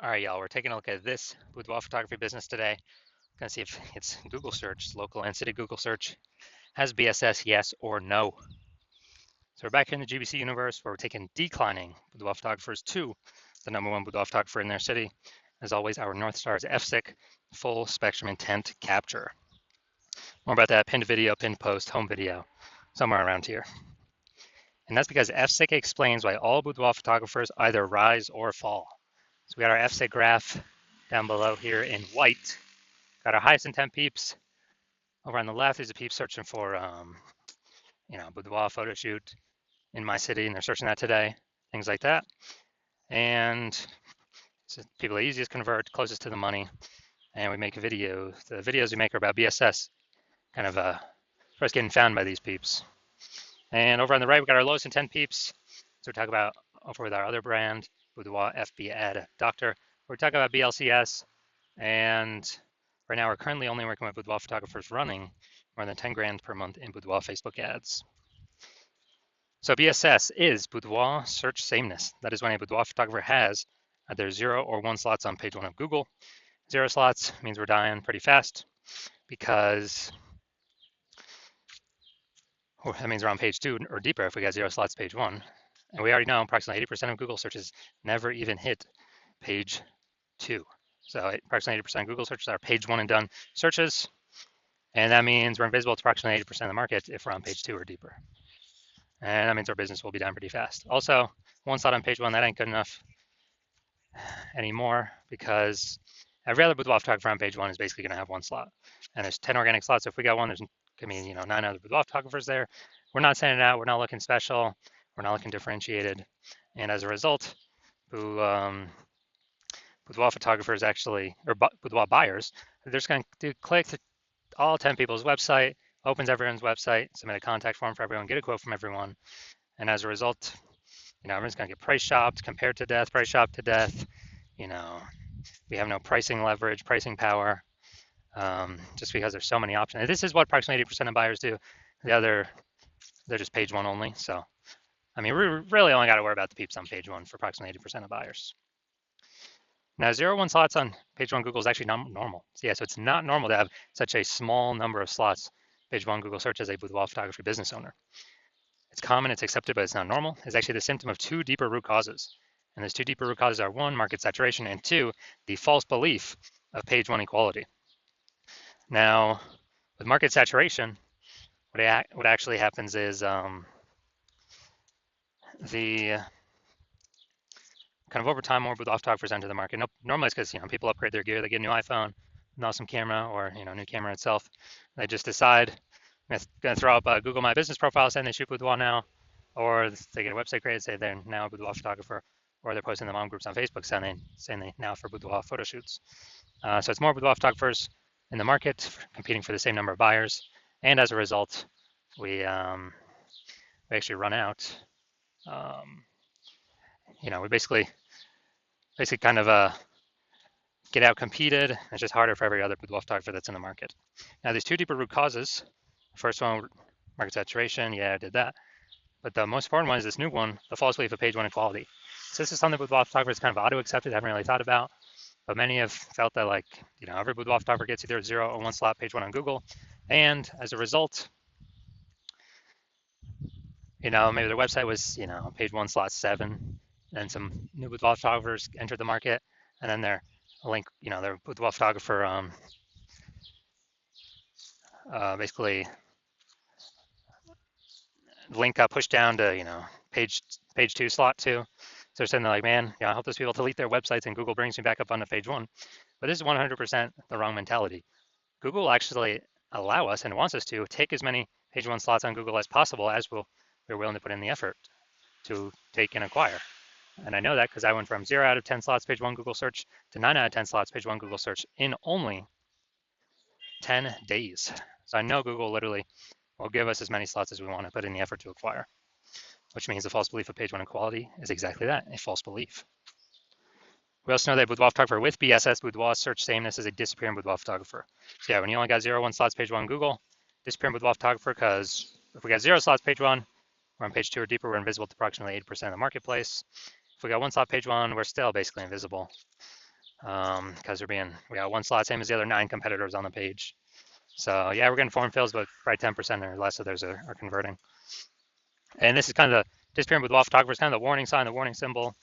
All right, y'all, we're taking a look at this boudoir photography business today. Gonna see if its Google search, local and city Google search, has BSS, yes or no. So we're back here in the GBC universe where we're taking declining boudoir photographers to the #1 boudoir photographer in their city. As always, our North Star is FSIC, full spectrum intent capture. More about that pinned video, pinned post, home video, somewhere around here. And that's because FSIC explains why all boudoir photographers either rise or fall. So we got our FSIC graph down below here in white. Got our highest intent peeps. Over on the left is a peep searching for, boudoir photo shoot in my city, and they're searching that today, things like that. And so people are easiest convert, closest to the money, and we make a video. The videos we make are about BSS, kind of first getting found by these peeps. And over on the right, we got our lowest intent peeps. So we talk about over with our other brand, Boudoir FB Ad Doctor. We're talking about BLCS, and right now we're currently only working with boudoir photographers running more than 10 grand per month in boudoir Facebook ads. So BSS is boudoir search sameness. That is when a boudoir photographer has either 0 or 1 slots on page 1 of Google. 0 slots means we're dying pretty fast because that means we're on page 2 or deeper if we got 0 slots page 1. And we already know approximately 80% of Google searches never even hit page 2. So approximately 80% of Google searches are page 1 and done searches. And that means we're invisible to approximately 80% of the market if we're on page 2 or deeper. And that means our business will be down pretty fast. Also, 1 slot on page 1, that ain't good enough anymore because every other boudoir photographer on page 1 is basically going to have 1 slot. And there's 10 organic slots. So if we got 1, there's going to be 9 other boudoir photographers there. We're not sending it out. We're not looking special. We're not looking differentiated. And as a result, boudoir photographers actually, or boudoir buyers, they're just going to click to all 10 people's website, opens everyone's website, submit a contact form for everyone, get a quote from everyone. And as a result, everyone's going to get price shopped, compared to death, price shopped to death. We have no pricing leverage, pricing power, just because there's so many options. And this is what approximately 80% of buyers do. The other, they're just page 1 only. So, we really only got to worry about the peeps on page 1 for approximately 80% of buyers. Now, 0 1 slots on page 1 Google is actually not normal. So it's not normal to have such a small number of slots page 1 Google search as a boudoir photography business owner. It's common, it's accepted, but it's not normal. It's actually the symptom of 2 deeper root causes. And those 2 deeper root causes are 1, market saturation, and 2, the false belief of page 1 equality. Now, with market saturation, what actually happens is the kind of over time, more boudoir photographers enter the market. Normally it's because people upgrade their gear, they get a new iPhone, an awesome camera, or new camera itself. They just decide I'm going to throw up a Google My Business profile saying they shoot boudoir now, or they get a website created, say they're now a boudoir photographer, or they're posting the mom groups on Facebook saying they now for boudoir photo shoots. So it's more boudoir photographers in the market competing for the same number of buyers, and as a result, we actually run out. We basically kind of get out competed. It's just harder for every other boudoir photographer that's in the market. Now, there's 2 deeper root causes. First one, market saturation. Yeah, I did that. But the most important one is this new one, the false belief of page 1 equality. So this is something boudoir photographers kind of auto-accepted, haven't really thought about. But many have felt that every boudoir photographer gets either 0 or 1 slot page 1 on Google. And as a result, maybe their website was, page 1 slot 7. And some new boudoir photographers entered the market. And then their link, their boudoir photographer basically link got pushed down to page 2 slot 2. So they're saying they're like, man, I help those people delete their websites and Google brings me back up onto page 1. But this is 100% the wrong mentality. Google actually allow us and wants us to take as many page 1 slots on Google as possible as we're willing to put in the effort to take and acquire. And I know that because I went from 0 out of 10 slots page 1 Google search to 9 out of 10 slots page 1 Google search in only 10 days. So I know Google literally will give us as many slots as we want to put in the effort to acquire, which means the false belief of page 1 equality is exactly that, a false belief. We also know that boudoir photographer with BSS, boudoir search sameness, is a disappearing boudoir photographer. So yeah, when you only got 0 1 slots page 1 Google, disappearing boudoir photographer, because if we got 0 slots page 1, we're on page 2 or deeper, we're invisible to approximately 80% of the marketplace. If we got 1 slot page 1, we're still basically invisible. because we got one slot, same as the other 9 competitors on the page. So yeah, we're getting form fills, but probably 10% or less of those are converting. And this is kind of the disappearing boudoir photographers, kind of the warning sign, the warning symbol,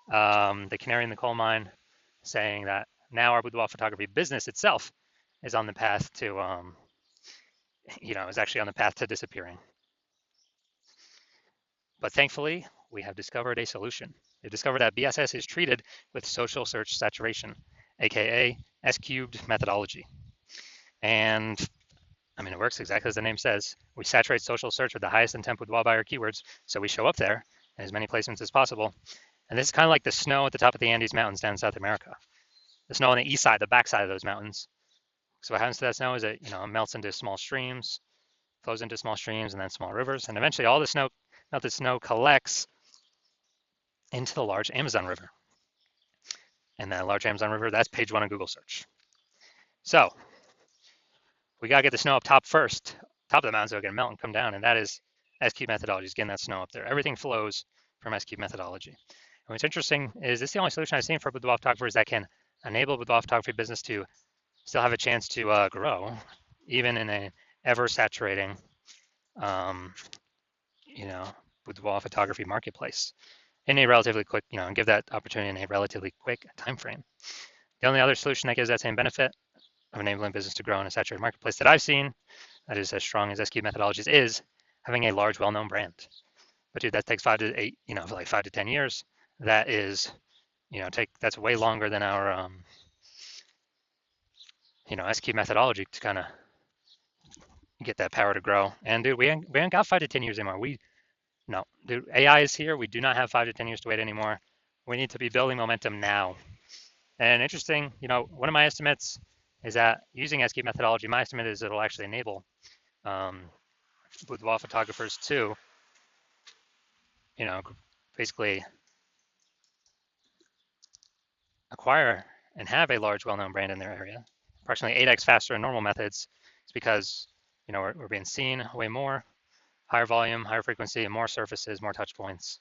the canary in the coal mine, saying that now our boudoir photography business itself is on the path to, is actually on the path to disappearing. But thankfully, we have discovered a solution. We've discovered that BSS is treated with social search saturation, aka S-cubed methodology. And I mean, it works exactly as the name says. We saturate social search with the highest intent boudoir buyer keywords, so we show up there in as many placements as possible. And this is kind of like the snow at the top of the Andes Mountains down in South America. The snow on the east side, the backside of those mountains. So what happens to that snow is it melts into small streams, flows into small streams and then small rivers, and eventually all the melted snow collects into the large Amazon River. And that large Amazon River, that's page 1 of Google search. So we gotta get the snow up top first, top of the mountain, so it can melt and come down, and that is S-cube methodology, is getting that snow up there. Everything flows from S-cube methodology. And what's interesting is this is the only solution I've seen for boudoir photographers that can enable boudoir photography business to still have a chance to grow, even in a ever saturating, boudoir photography marketplace in a relatively quick, and give that opportunity in a relatively quick time frame. The only other solution that gives that same benefit of enabling business to grow in a saturated marketplace that I've seen that is as strong as S-cube methodologies is having a large, well-known brand. But dude, that takes 5 to 8, for like 5 to 10 years. That is, that's way longer than our, S-cube methodology to kind of get that power to grow. And dude, we ain't got 5 to 10 years anymore. No, dude, AI is here. We do not have 5 to 10 years to wait anymore. We need to be building momentum now. And interesting, one of my estimates is that using S-cube methodology, my estimate is it'll actually enable boudoir photographers to, basically acquire and have a large, well-known brand in their area, approximately 8x faster than normal methods. It's because, we're being seen way more, higher volume, higher frequency, and more surfaces, more touch points.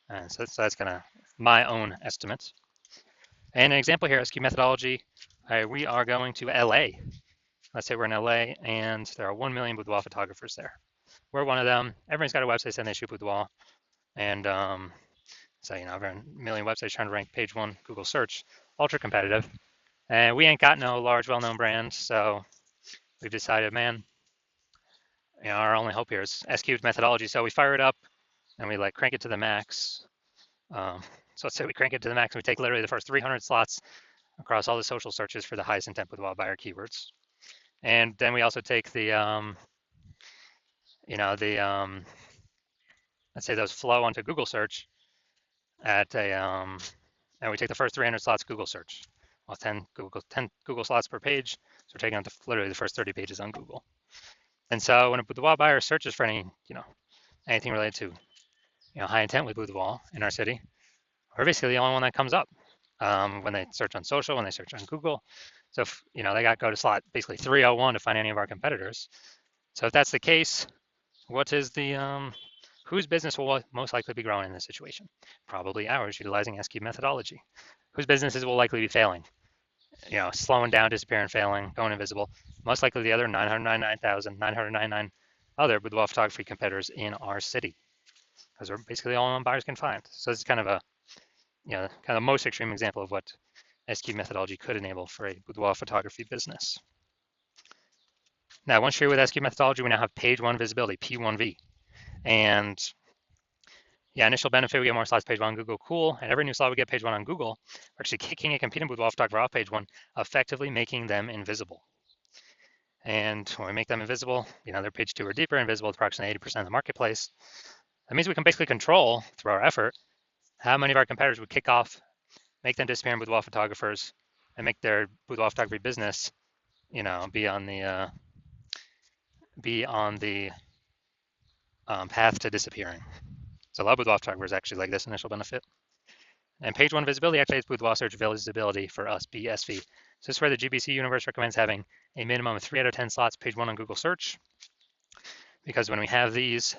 And so that's kind of my own estimate. And an example here, S-cube methodology, we are going to LA. Let's say we're in LA and there are 1 million boudoir photographers there. We're one of them. Everyone's got a website saying they shoot boudoir. And so, over a million websites trying to rank page 1 Google search, ultra competitive. And we ain't got no large, well-known brand. So we've decided, man, our only hope here is S-cubed methodology. So we fire it up and we crank it to the max. So let's say we crank it to the max and we take literally the first 300 slots across all the social searches for the highest intent boudoir buyer keywords. And then we also take the, let's say those flow onto Google search at a, and we take the first 300 slots Google search. Well, 10 Google slots per page. So we're taking out literally the first 30 pages on Google. And so when a boudoir buyer searches for anything related to, high intent with boudoir in our city, we're basically the only one that comes up when they search on social, when they search on Google. So if, they got to go to slot basically 301 to find any of our competitors. So if that's the case, what is the whose business will most likely be growing in this situation? Probably ours, utilizing S-cube methodology. Whose businesses will likely be failing? Slowing down, disappearing, failing, going invisible. Most likely the other 999,999 other boudoir photography competitors in our city, because we're basically the only one buyers can find. So this is kind of a, kind of the most extreme example of what S-cube methodology could enable for a boudoir photography business. Now, once you're with S-cube methodology, we now have page 1 visibility, P1V. And yeah, initial benefit, we get more slots page 1 on Google, cool. And every new slot we get page 1 on Google, we're actually kicking a competing boudoir photographer off page 1, effectively making them invisible. And when we make them invisible, they're page 2 or deeper, invisible to approximately 80% of the marketplace. That means we can basically control, through our effort, how many of our competitors would kick off, make them disappear in boudoir photographers, and make their boudoir photography business, be on the path to disappearing. So a lot of boudoir photographers actually like this initial benefit. And page 1 visibility actually is boudoir search visibility for us, BSV. So this is where the GBC universe recommends having a minimum of 3 out of 10 slots page 1 on Google search. Because when we have these,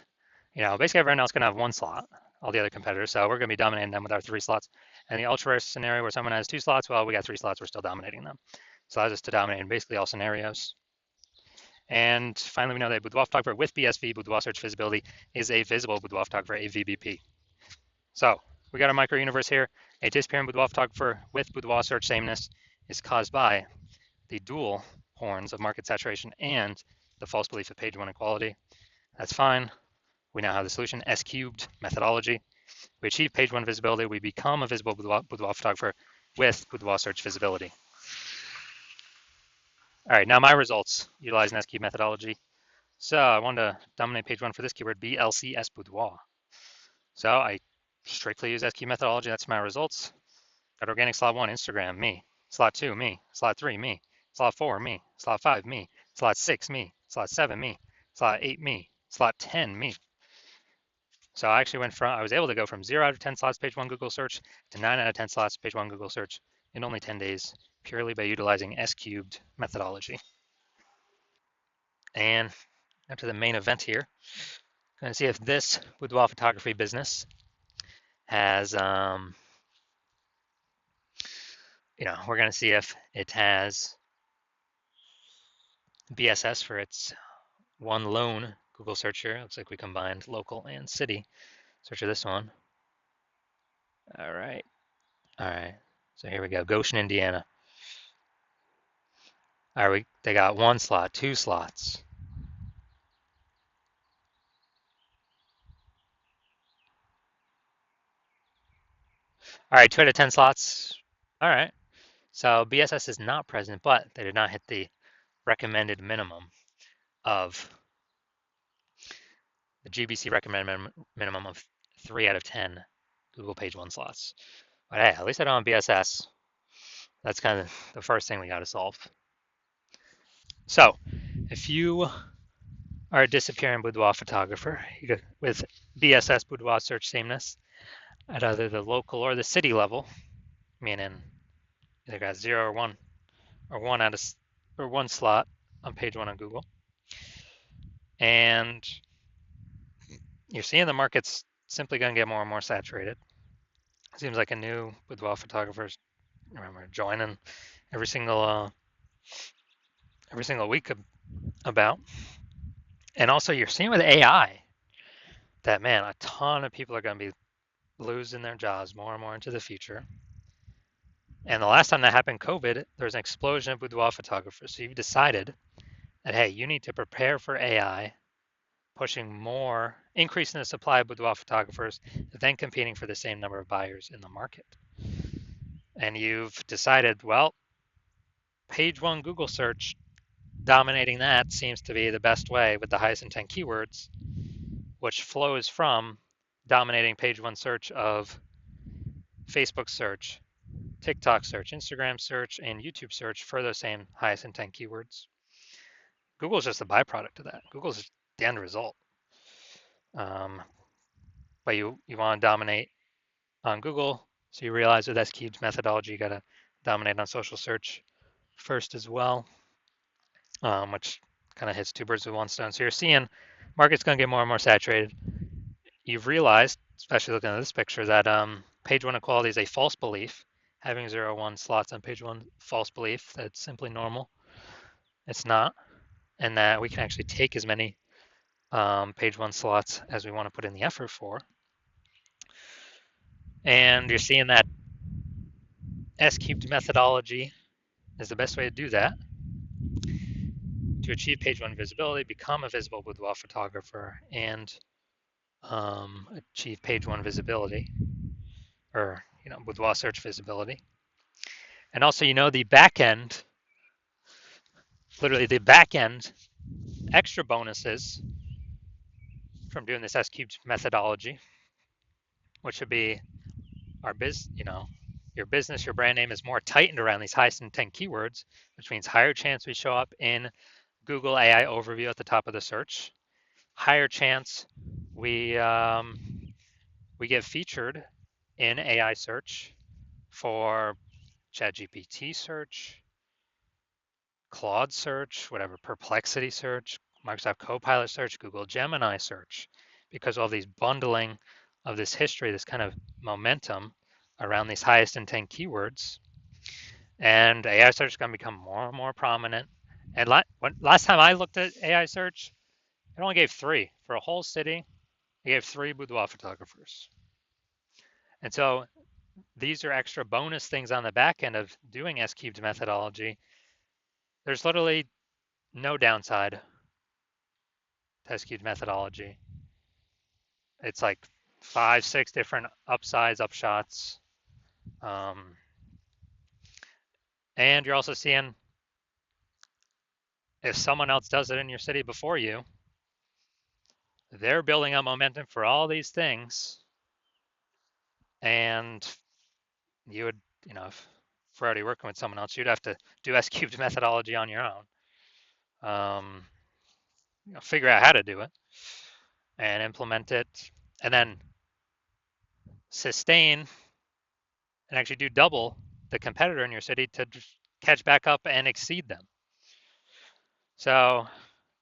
basically everyone else can have 1 slot, all the other competitors. So we're going to be dominating them with our 3 slots. And the ultra rare scenario where someone has 2 slots, well, we got 3 slots, we're still dominating them. So allows us to dominate in basically all scenarios. And finally, we know that Boudoir photographer with BSV, Boudoir search visibility, is a visible Boudoir photographer, a VBP. So we got a micro universe here. A disappearing Boudoir photographer with Boudoir search sameness is caused by the dual horns of market saturation and the false belief of page one equality. That's fine. We now have the solution, S cubed methodology. We achieve page one visibility. We become a visible Boudoir photographer with Boudoir search visibility. All right, now my results utilizing S cubed methodology. So I wanted to dominate page one for this keyword, BLCS Boudoir. So I strictly use S cubed methodology. That's my results. Got organic slot 1, Instagram, me. Slot 2, me. Slot 3, me. Slot 4, me. Slot 5, me. Slot 6, me. Slot 7, me. Slot 8, me. Slot 10, me. So I actually I was able to go from 0 out of 10 slots page one Google search to 9 out of 10 slots page one Google search in only 10 days, purely by utilizing S cubed methodology. And now to the main event here. Going to see if this boudoir photography business has, we're going to see if it has BSS for its one lone Google search here. Looks like we combined local and city. Search for this one. All right. All right. So here we go. Goshen, Indiana. All right. They got 1 slot, 2 slots. All right. 2 out of 10 slots. All right. So BSS is not present, but they did not hit the recommended minimum of the GBC recommended minimum of 3 out of 10 Google page one slots. But hey, at least I don't have BSS. That's kind of the first thing we got to solve. So if you are a disappearing boudoir photographer with BSS boudoir search sameness at either the local or the city level, meaning either got 0 or 1 or 1 slot on page 1 on Google, and you're seeing the market's simply going to get more and more saturated. It seems like a new boudoir photographers remember joining every single week about. And also you're seeing with AI that, man, a ton of people are going to be losing their jobs more and more into the future. And the last time that happened, COVID, there was an explosion of boudoir photographers. So you've decided that, hey, you need to prepare for AI, pushing more, increasing the supply of boudoir photographers, then competing for the same number of buyers in the market. And you've decided, well, page one Google search, dominating that seems to be the best way with the highest intent keywords, which flows from dominating page one search of Facebook search, TikTok search, Instagram search, and YouTube search for those same highest intent keywords. Google is just a byproduct of that. Google is the end result. But you want to dominate on Google, so you realize with S-Cubed's methodology, you got to dominate on social search first as well, which kind of hits 2 birds with 1 stone. So you're seeing market's going to get more and more saturated. You've realized, especially looking at this picture, that page one equality is a false belief. Having 0, 1 slots on page one, false belief. That's simply normal. It's not. And that we can actually take as many page one slots as we want to put in the effort for. And you're seeing that S-cubed methodology is the best way to do that. To achieve page one visibility, become a visible boudoir photographer, and achieve page one visibility, or boudoir search visibility. And also, the back end, literally the back end extra bonuses from doing this S-cubed methodology, which would be our your business, your brand name is more tightened around these highest intent keywords, which means higher chance we show up in Google AI overview at the top of the search, higher chance we get featured in AI search for ChatGPT search, Claude search, whatever, Perplexity search, Microsoft Copilot search, Google Gemini search, because all these bundling of this history, this kind of momentum around these highest intent keywords. And AI search is going to become more and more prominent. And last time I looked at AI search, it only gave 3 for a whole city. It gave 3 boudoir photographers. And so these are extra bonus things on the back end of doing S-cubed methodology. There's literally no downside to S-cubed methodology. It's like 5, 6 different upsides, upshots. And you're also seeing if someone else does it in your city before you, they're building up momentum for all these things. And you would, if we're already working with someone else, you'd have to do S-cubed methodology on your own. Figure out how to do it and implement it, and then sustain and actually do double the competitor in your city to catch back up and exceed them. So,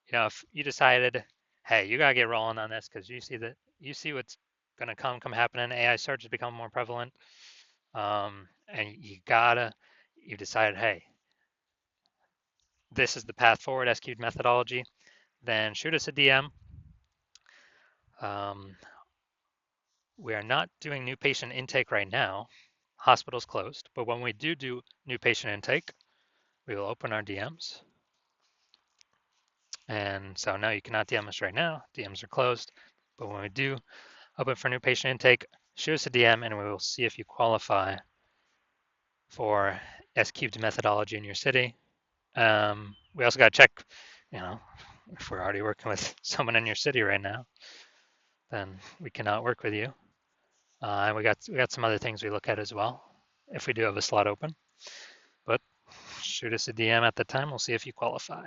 if you decided, hey, you gotta get rolling on this because you see what's gonna come happening. AI search has become more prevalent, and you decided, hey, this is the path forward, S-cubed methodology. Then shoot us a DM. We are not doing new patient intake right now. Hospital's closed, but when we do new patient intake, we will open our DMs. And so no, you cannot DM us right now. DMs are closed, but when we do open for new patient intake, shoot us a DM and we will see if you qualify for S-cubed methodology in your city. We also got to check, if we're already working with someone in your city right now, then we cannot work with you. And we got some other things we look at as well if we do have a slot open. But shoot us a DM at the time. We'll see if you qualify.